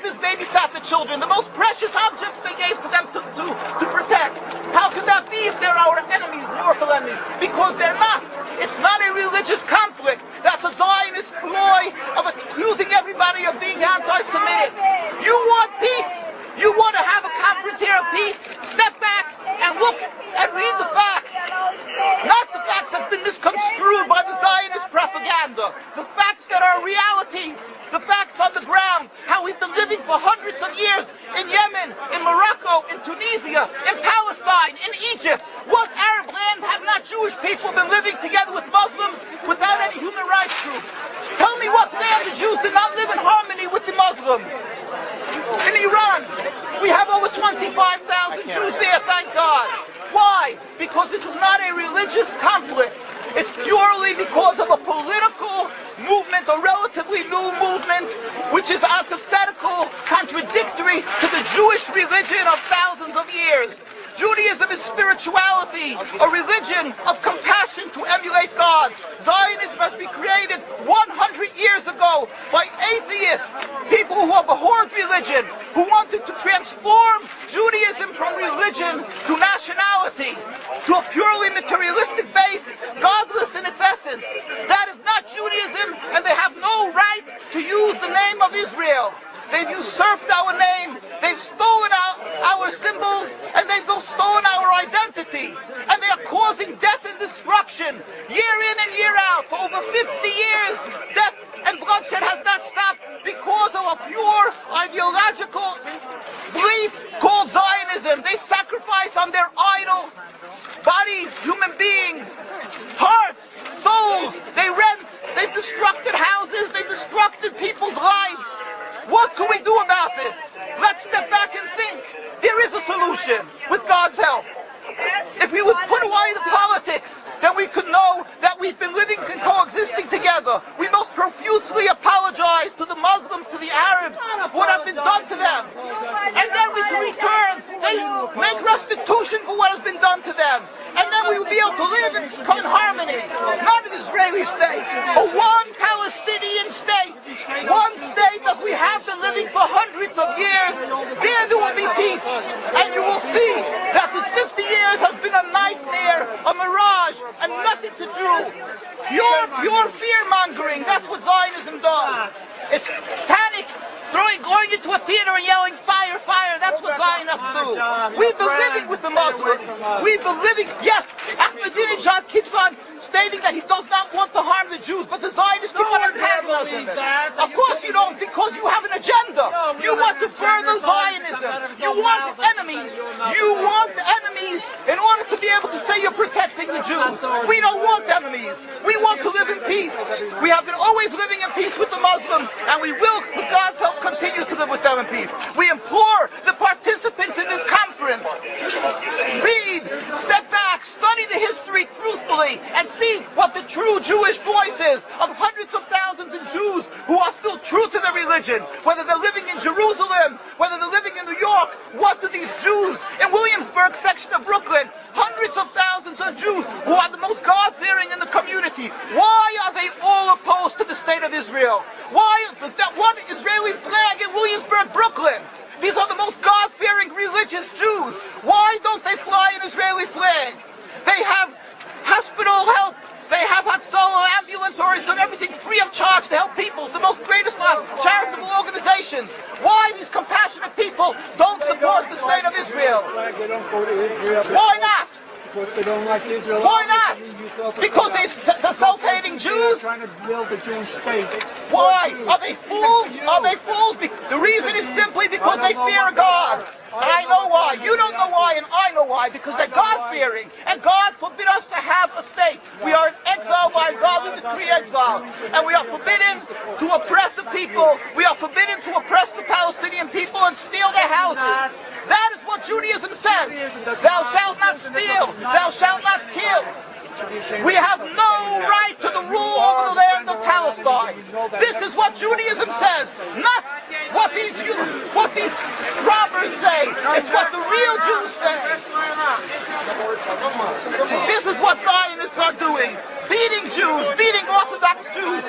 babies babysat the children, the most precious objects they gave to them to protect. How could that be if they're our enemies, mortal enemies? Because they're not. It's not a religious conflict. That's a Zionist ploy of accusing everybody of being anti-Semitic. You want peace? You want to have a conference here of peace? Step back and look and read the facts. Not the facts that's been misconstrued by the Zionist propaganda. The facts that are realities. The facts on the ground. How we've been living for hundreds of years in Yemen, in Morocco, in Tunisia, in Palestine, in Egypt. What Arab land have not Jewish people been living together with Muslims without any human rights groups? Tell me what land the Jews did not live in harmony with the Muslims. In Iran, we have over 25,000 Jews there, thank God. Why? Because this is not a religious conflict. It's purely because of a political movement, a relatively new movement, which is antithetical, contradictory to the Jewish religion of thousands of years. Judaism is spirituality, a religion of compassion to emulate God. Zionism has been created 100 years ago by atheists, people who have abhorred religion, who wanted to transform Judaism from religion to nationality, to a purely materialistic base, godless in its essence. That is not Judaism, and they have no right to use the name of Israel. They've usurped our name, they've stolen our symbols, and they've stolen our identity. And they are causing death and destruction, year in and year out. For over 50 years, death and bloodshed has not stopped because of a pure ideological belief called Zionism. They sacrifice on their idol bodies, human beings, hearts, souls. They rent, they've destructed houses, they've destructed people's lives. What can we do about this? Let's step back and think. There is a solution with God's help. If we would put away the politics, then we could know that we've been living and coexisting together. We most profusely apologize to the Muslims, to the Arabs, what have been done to them. And then we can return, they make restitution for what has been done to them. And then we will be able to live in harmony. Not an Israeli state, but one Palestinian state. One state as we have been living for hundreds of years. There will be peace. And you will see that this 50 years has been a nightmare, a mirage, and nothing to do. Pure fear-mongering, that's what Zionism does. It's panic, going into a theater and yelling, fire, fire, that's what Zionists do. We've been living with the Muslims. We've been living, yes, Ahmadinejad keeps on stating that he does not want to harm the Jews, but the Zionists keep on antagonizing him. Of course you don't, because you have an agenda. You want to further Zionism. You want enemies. You want enemies in order to be able to say you're protecting the Jews. We don't want enemies. We want to live in peace. We have been always living in peace with the Muslims, and we will, with God's help, continue to live with them in peace. We implore the participants in this conference, read, step back, study the history truthfully, and see what the true Jewish voice is of hundreds of thousands of Jews who are still true to their religion, whether they're living in Jerusalem, whether they're living in New York. What do these Jews in Williamsburg section of Brooklyn, hundreds of thousands of Jews who are the most God-fearing in the community, why are they all opposed to the state of Israel? Why is that one Israeli flag in Williamsburg, Brooklyn? These are the most God-fearing religious Jews. Why don't they fly an Israeli flag? They have hospital help. They have Hatzalah, ambulatories, and everything free of charge to help people. The most greatest charitable organizations. Why these compassionate people don't support the state of Israel? Why not? Because they don't like Israel. Why not? Because they're self-hating Jews? Trying to build a Jewish state. Why? Are they fools? Are they fools? The reason is simply because they fear God. I know why. You don't know why, and I know why. Because they're God-fearing. And God forbid us to have a state. We are in exile by God. We decree exile. And we are forbidden to oppress the people. We are forbidden to oppress the Palestinian people and steal their houses. That is what Judaism says. Thou shalt not steal. Thou shalt not kill. We have no right to the rule over the land of Palestine. This is what Judaism says, not what these robbers say. It's what the real Jews say. This is what Zionists are doing. Beating Jews, beating Orthodox Jews,